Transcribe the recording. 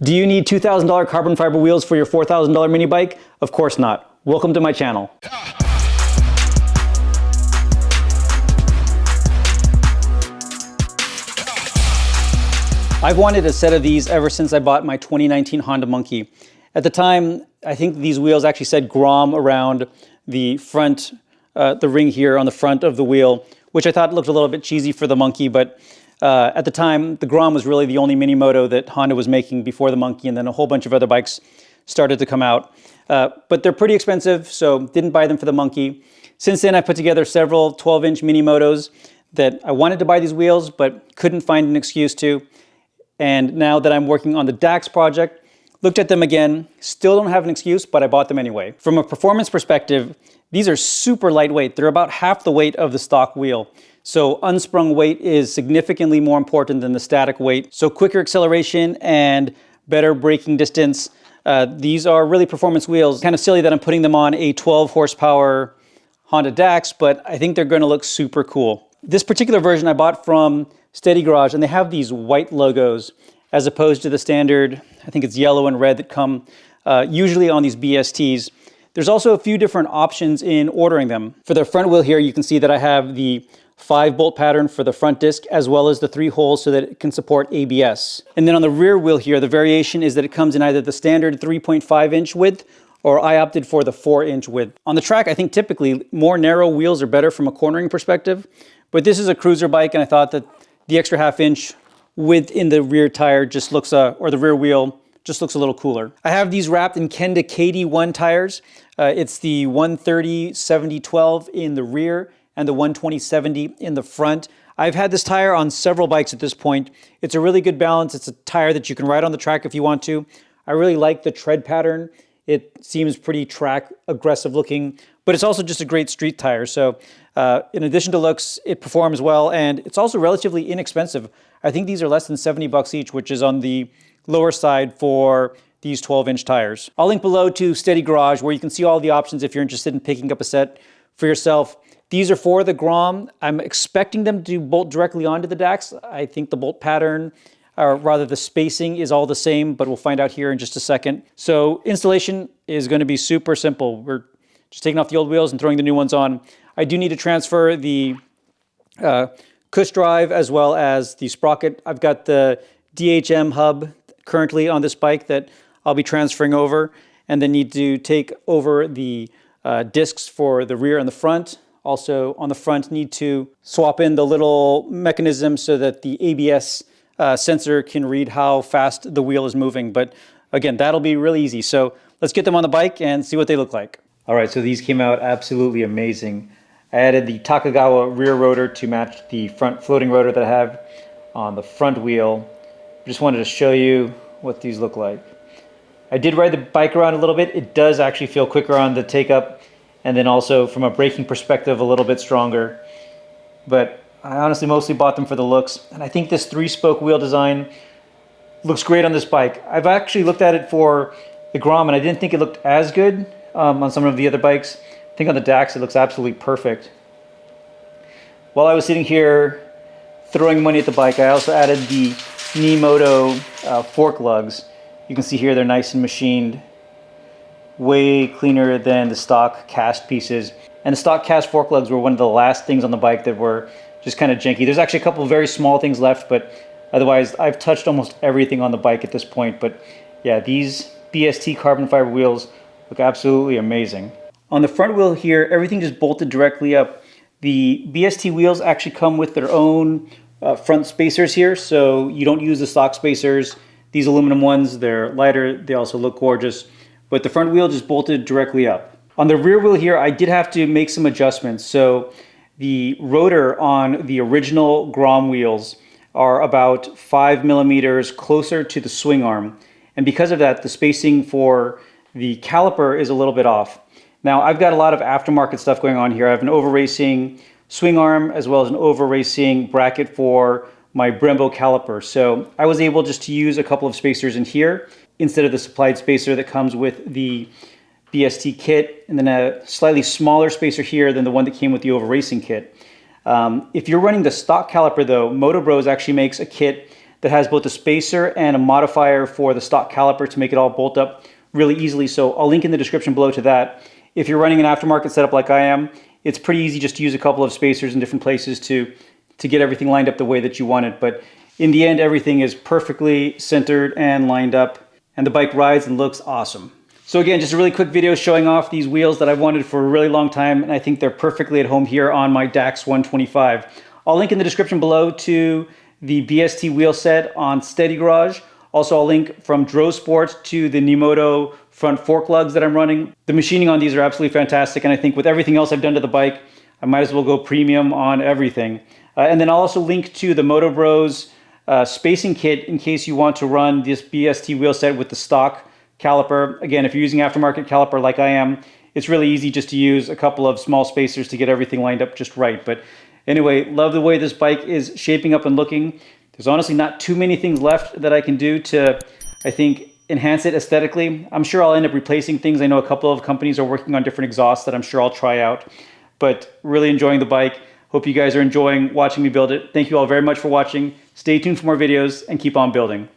Do you need $2,000 carbon fiber wheels for your $4,000 mini bike? Of course not. Welcome to my channel. I've wanted a set of these ever since I bought my 2019 Honda Monkey. At the time, I think these wheels actually said Grom around the front, the ring here on the front of the wheel, which I thought looked a little bit cheesy for the Monkey, but at the time, the Grom was really the only mini moto that Honda was making before the Monkey, and then a whole bunch of other bikes started to come out. But they're pretty expensive, so didn't buy them for the Monkey. Since then, I put together several 12-inch mini motos that I wanted to buy these wheels, but couldn't find an excuse to. And now that I'm working on the Dax project, looked at them again, still don't have an excuse, but I bought them anyway. From a performance perspective, these are super lightweight. They're about half the weight of the stock wheel. So unsprung weight is significantly more important than the static weight. So quicker acceleration and better braking distance. These are really performance wheels. Kind of silly that I'm putting them on a 12 horsepower Honda Dax, but I think they're going to look super cool. This particular version I bought from Steady Garage, and they have these white logos as opposed to the standard, I think it's yellow and red that come usually on these BSTs. There's also a few different options in ordering them. For the front wheel here, you can see that I have the 5-bolt pattern for the front disc, as well as the 3 holes so that it can support ABS. And then on the rear wheel here, the variation is that it comes in either the standard 3.5-inch width, or I opted for the 4-inch width. On the track, I think typically more narrow wheels are better from a cornering perspective, but this is a cruiser bike, and I thought that the extra half-inch width in the rear tire just looks, or the rear wheel, just looks a little cooler. I have these wrapped in Kenda KD1 tires. It's the 130/70/12 in the rear, and the 120/70 in the front. I've had this tire on several bikes at this point. It's a really good balance. It's a tire that you can ride on the track if you want to. I really like the tread pattern. It seems pretty track aggressive looking, but it's also just a great street tire. So in addition to looks, it performs well, and it's also relatively inexpensive. I think these are less than 70 bucks each, which is on the lower side for these 12-inch tires. I'll link below to Steady Garage, where you can see all the options if you're interested in picking up a set for yourself. These are for the Grom. I'm expecting them to bolt directly onto the Dax. I think the bolt pattern, or rather the spacing, is all the same, but we'll find out here in just a second. So installation is going to be super simple. We're just taking off the old wheels and throwing the new ones on. I do need to transfer the cush drive as well as the sprocket. I've got the DHM hub currently on this bike that I'll be transferring over, and then need to take over the discs for the rear and the front. Also on the front, need to swap in the little mechanism so that the ABS sensor can read how fast the wheel is moving. But again, that'll be really easy. So let's get them on the bike and see what they look like. All right, so these came out absolutely amazing. I added the Takagawa rear rotor to match the front floating rotor that I have on the front wheel. Just wanted to show you what these look like. I did ride the bike around a little bit. It does actually feel quicker on the take up, and then also from a braking perspective, a little bit stronger. But I honestly mostly bought them for the looks, and I think this 3-spoke wheel design looks great on this bike. I've actually looked at it for the Grom, and I didn't think it looked as good on some of the other bikes. I think on the Dax, it looks absolutely perfect. While I was sitting here throwing money at the bike, I also added the Nemoto fork lugs. You can see here they're nice and machined, way cleaner than the stock cast pieces. And the stock cast fork lugs were one of the last things on the bike that were just kind of janky. There's actually a couple of very small things left, but otherwise I've touched almost everything on the bike at this point. But yeah, these BST carbon fiber wheels look absolutely amazing. On the front wheel here, everything just bolted directly up. The BST wheels actually come with their own front spacers here, so you don't use the stock spacers. These aluminum ones, they're lighter, they also look gorgeous, but the front wheel just bolted directly up. On the rear wheel here, I did have to make some adjustments. So the rotor on the original Grom wheels are about 5 millimeters closer to the swing arm, and because of that, the spacing for the caliper is a little bit off. Now, I've got a lot of aftermarket stuff going on here. I have an over-racing swing arm as well as an over-racing bracket for my Brembo caliper. So I was able just to use a couple of spacers in here instead of the supplied spacer that comes with the BST kit, and then a slightly smaller spacer here than the one that came with the over-racing kit. If you're running the stock caliper though, MotoBros actually makes a kit that has both a spacer and a modifier for the stock caliper to make it all bolt up really easily. So I'll link in the description below to that. If you're running an aftermarket setup like I am, it's pretty easy just to use a couple of spacers in different places to get everything lined up the way that you want it. But in the end, everything is perfectly centered and lined up, and the bike rides and looks awesome. So again, just a really quick video showing off these wheels that I've wanted for a really long time, and I think they're perfectly at home here on my Dax 125. I'll link in the description below to the BST wheel set on Steady Garage. Also, I'll link from Dro Sport to the Nemoto front fork lugs that I'm running. The machining on these are absolutely fantastic, and I think with everything else I've done to the bike, I might as well go premium on everything. And then I'll also link to the MotoBros spacing kit in case you want to run this BST wheel set with the stock caliper. Again, if you're using aftermarket caliper like I am, it's really easy just to use a couple of small spacers to get everything lined up just right. But anyway, love the way this bike is shaping up and looking. There's honestly not too many things left that I can do to, I think, enhance it aesthetically. I'm sure I'll end up replacing things. I know a couple of companies are working on different exhausts that I'm sure I'll try out, but really enjoying the bike. Hope you guys are enjoying watching me build it. Thank you all very much for watching. Stay tuned for more videos and keep on building.